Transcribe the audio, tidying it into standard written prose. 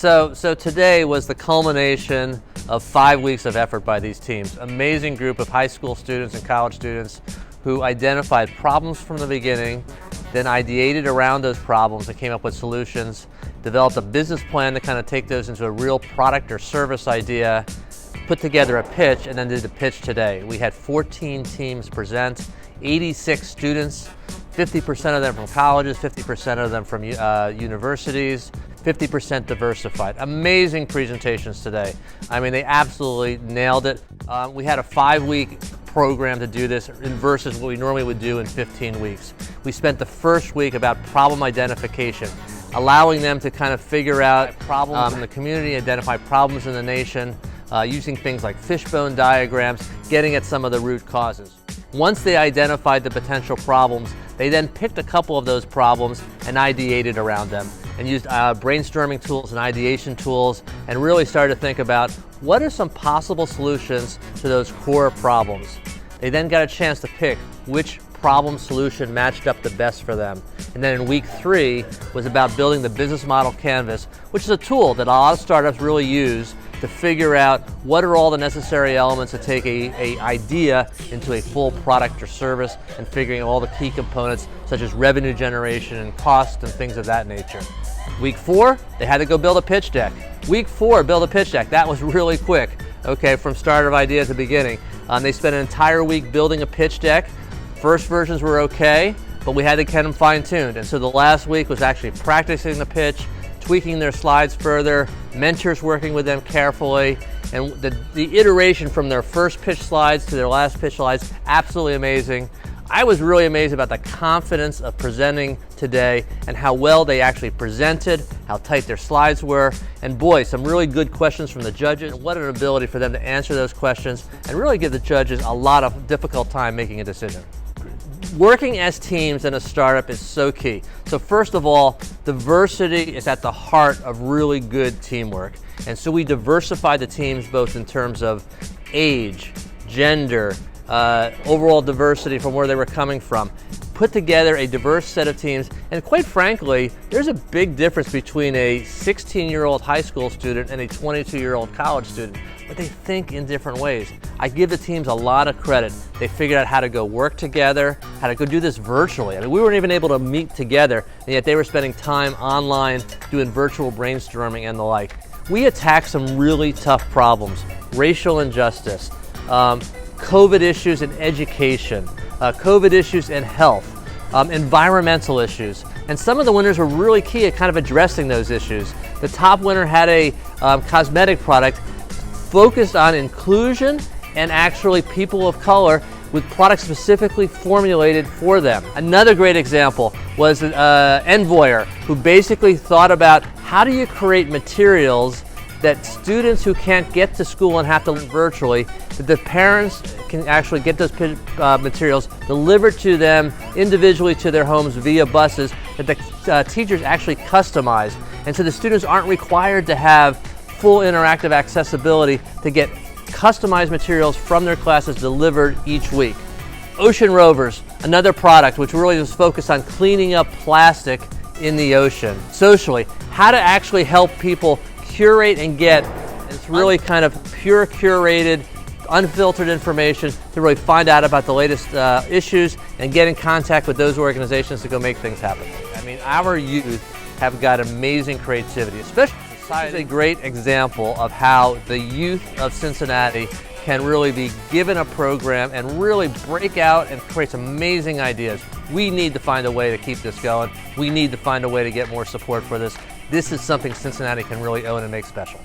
So today was the culmination of 5 weeks of effort by these teams. Amazing group of high school students and college students who identified problems from the beginning, then ideated around those problems and came up with solutions, developed a business plan to kind of take those into a real product or service idea, put together a pitch, and then did the pitch today. We had 14 teams present, 86 students, 50% of them from colleges, 50% of them from universities, 50% diversified. Amazing presentations today. I mean, they absolutely nailed it. We had a 5-week program to do this versus what we normally would do in 15 weeks. We spent the first week about problem identification, allowing them to kind of figure out problems in the community, identify problems in the nation, using things like fishbone diagrams, getting at some of the root causes. Once they identified the potential problems, they then picked a couple of those problems and ideated around them and used brainstorming tools and ideation tools and really started to think about what are some possible solutions to those core problems. They then got a chance to pick which problem solution matched up the best for them. And then in week 3 was about building the business model canvas, which is a tool that a lot of startups really use to figure out what are all the necessary elements to take a idea into a full product or service and figuring all the key components such as revenue generation and cost and things of that nature. Week 4, they had to go build a pitch deck. Week 4, build a pitch deck. That was really quick, okay, from start of idea to beginning. They spent an entire week building a pitch deck. First versions were okay, but we had to get them fine-tuned. And so the last week was actually practicing the pitch, tweaking their slides further, mentors working with them carefully, and the iteration from their first pitch slides to their last pitch slides, absolutely amazing. I was really amazed about the confidence of presenting today and how well they actually presented, how tight their slides were, and boy, some really good questions from the judges. What an ability for them to answer those questions and really give the judges a lot of difficult time making a decision. Working as teams in a startup is so key. So first of all, diversity is at the heart of really good teamwork. And so we diversified the teams both in terms of age, gender, overall diversity from where they were coming from. Put together a diverse set of teams, and quite frankly, there's a big difference between a 16-year-old high school student and a 22-year-old college student, but they think in different ways. I give the teams a lot of credit. They figured out how to go work together, how to go do this virtually. I mean, we weren't even able to meet together, and yet they were spending time online doing virtual brainstorming and the like. We attacked some really tough problems: racial injustice, COVID issues in education, COVID issues in health, environmental issues. And some of the winners were really key at kind of addressing those issues. The top winner had a cosmetic product focused on inclusion and actually people of color with products specifically formulated for them. Another great example was Envoyer, who basically thought about how do you create materials that students who can't get to school and have to learn virtually, that the parents can actually get those materials delivered to them individually to their homes via buses that the teachers actually customize. And so the students aren't required to have full interactive accessibility to get customized materials from their classes delivered each week. Ocean Rovers, another product which really was focused on cleaning up plastic in the ocean. Socially, how to actually help people curate and get this really kind of pure curated, unfiltered information to really find out about the latest issues and get in contact with those organizations to go make things happen. I mean, our youth have got amazing creativity, especially society. This is a great example of how the youth of Cincinnati can really be given a program and really break out and create some amazing ideas. We need to find a way to keep this going. We need to find a way to get more support for this. This is something Cincinnati can really own and make special.